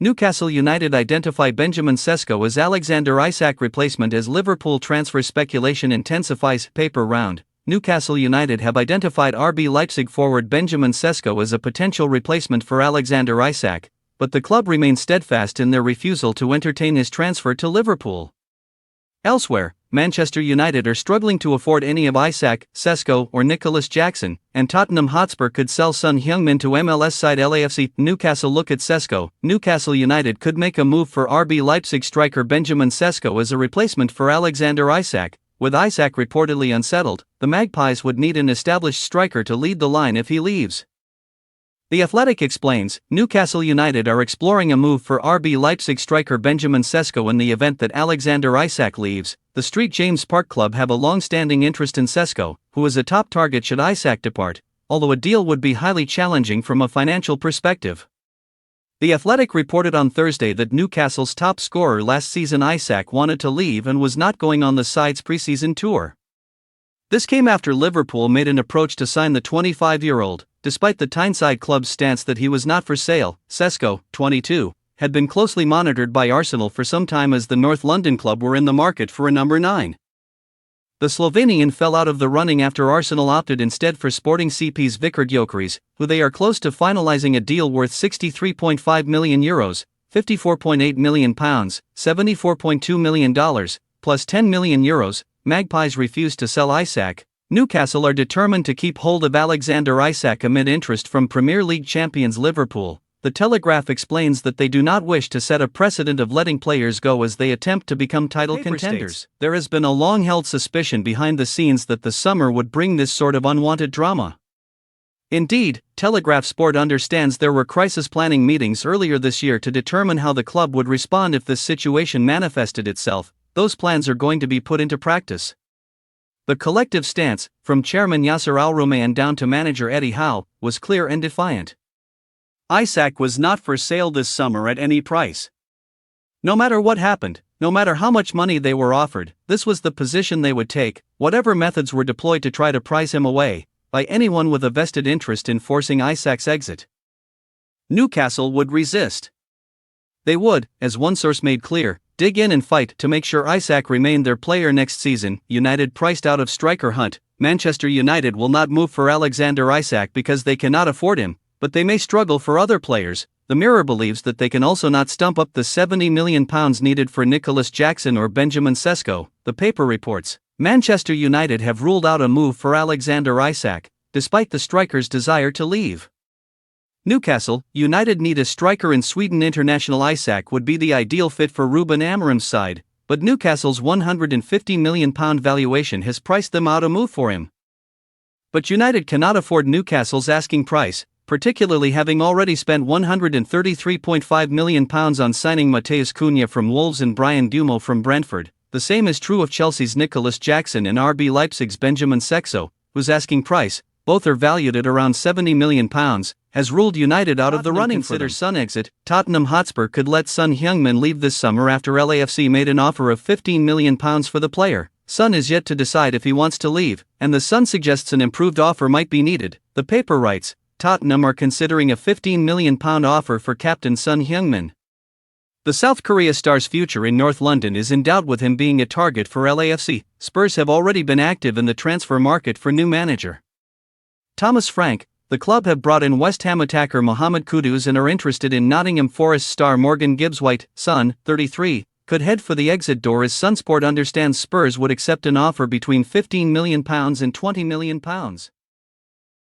Newcastle United identify Benjamin Sesko as Alexander Isak replacement as Liverpool transfer speculation intensifies. Paper round. Newcastle United have identified RB Leipzig forward Benjamin Sesko as a potential replacement for Alexander Isak, but the club remains steadfast in their refusal to entertain his transfer to Liverpool. Elsewhere, Manchester United are struggling to afford any of Isak, Sesko, or Nicholas Jackson, and Tottenham Hotspur could sell Son Heung-min to MLS side LAFC. Newcastle look at Sesko. Newcastle United could make a move for RB Leipzig striker Benjamin Sesko as a replacement for Alexander Isak. With Isak reportedly unsettled, the Magpies would need an established striker to lead the line if he leaves. The Athletic explains, Newcastle United are exploring a move for RB Leipzig striker Benjamin Sesko in the event that Alexander Isak leaves. The St James Park Club have a long-standing interest in Sesko, who is a top target should Isak depart, although a deal would be highly challenging from a financial perspective. The Athletic reported on Thursday that Newcastle's top scorer last season Isak wanted to leave and was not going on the side's preseason tour. This came after Liverpool made an approach to sign the 25-year-old. Despite the Tyneside club's stance that he was not for sale, Sesko, 22, had been closely monitored by Arsenal for some time as the North London club were in the market for a number 9. The Slovenian fell out of the running after Arsenal opted instead for Sporting CP's Viktor Gyökeres, who they are close to finalising a deal worth €63.5 million, £54.8 million, $74.2 million, plus €10 million. Magpies refused to sell Isak. Newcastle are determined to keep hold of Alexander Isak amid interest from Premier League champions Liverpool. The Telegraph explains that they do not wish to set a precedent of letting players go as they attempt to become title contenders. There has been a long-held suspicion behind the scenes that the summer would bring this sort of unwanted drama. Indeed, Telegraph Sport understands there were crisis planning meetings earlier this year to determine how the club would respond if this situation manifested itself. Those plans are going to be put into practice. The collective stance, from chairman Yasser Al-Rumayyan down to manager Eddie Howe, was clear and defiant. Isak was not for sale this summer at any price. No matter what happened, no matter how much money they were offered, this was the position they would take, whatever methods were deployed to try to prize him away, by anyone with a vested interest in forcing Isak's exit. Newcastle would resist. They would, as one source made clear, dig in and fight to make sure Isak remained their player next season. United priced out of striker hunt. Manchester United will not move for Alexander Isak because they cannot afford him, but they may struggle for other players. The Mirror believes that they can also not stump up the £70 million needed for Nicholas Jackson or Benjamin Sesko. The paper reports, Manchester United have ruled out a move for Alexander Isak, despite the striker's desire to leave. Newcastle United need a striker in Sweden. International Isak would be the ideal fit for Ruben Amorim's side, but Newcastle's £150 million valuation has priced them out a move for him. But United cannot afford Newcastle's asking price, particularly having already spent £133.5 million on signing Mateus Cunha from Wolves and Brian Dumo from Brentford. The same is true of Chelsea's Nicholas Jackson and RB Leipzig's Benjamin Sesko, whose asking price, both are valued at around £70 million, has ruled United out of the running for their Son exit. Tottenham Hotspur could let Son Heung-min leave this summer after LAFC made an offer of £15 million for the player. Son is yet to decide if he wants to leave, and the Sun suggests an improved offer might be needed. The paper writes, Tottenham are considering a £15 million offer for captain Son Heung-min. The South Korea star's future in North London is endowed with him being a target for LAFC. Spurs have already been active in the transfer market for new manager Thomas Frank. The club have brought in West Ham attacker Mohamed Kudus and are interested in Nottingham Forest star Morgan Gibbs-White. Son, 33, could head for the exit door as Sunsport understands Spurs would accept an offer between £15 million and £20 million.